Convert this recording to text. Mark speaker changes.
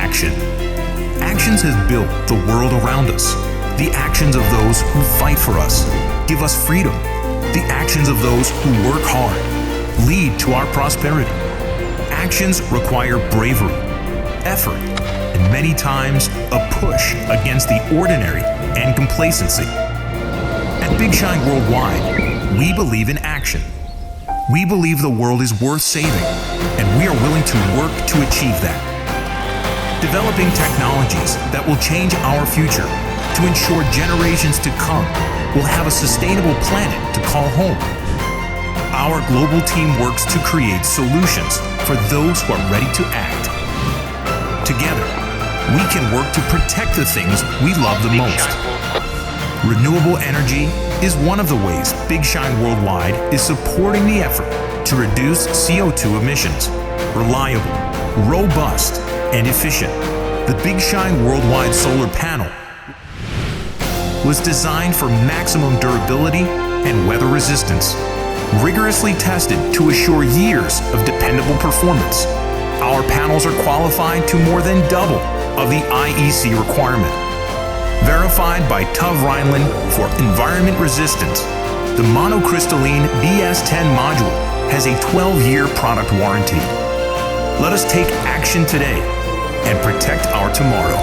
Speaker 1: action. Actions have built the world around us. The actions of those who fight for us give us freedom. The actions of those who work hard lead to our prosperity. Actions require bravery, effort, and many times a push against the ordinary and complacency. At Big Shine Worldwide, we believe in action. We believe the world is worth saving, and we are willing to work to achieve that. Developing technologies that will change our future to ensure generations to come will have a sustainable planet to call home. Our global team works to create solutions for those who are ready to act. Together, we can work to protect the things we love the most. Renewable energy is one of the ways Big Shine Worldwide is supporting the effort to reduce CO2 emissions. Reliable, robust, and efficient, the Big Shine Worldwide solar panel was designed for maximum durability and weather resistance. Rigorously tested to assure years of dependable performance, our panels are qualified to more than double of the IEC requirement. Verified by TÜV Rheinland for environment resistance, the monocrystalline BS10 module has a 12-year product warranty. Let us take action today and protect our tomorrow.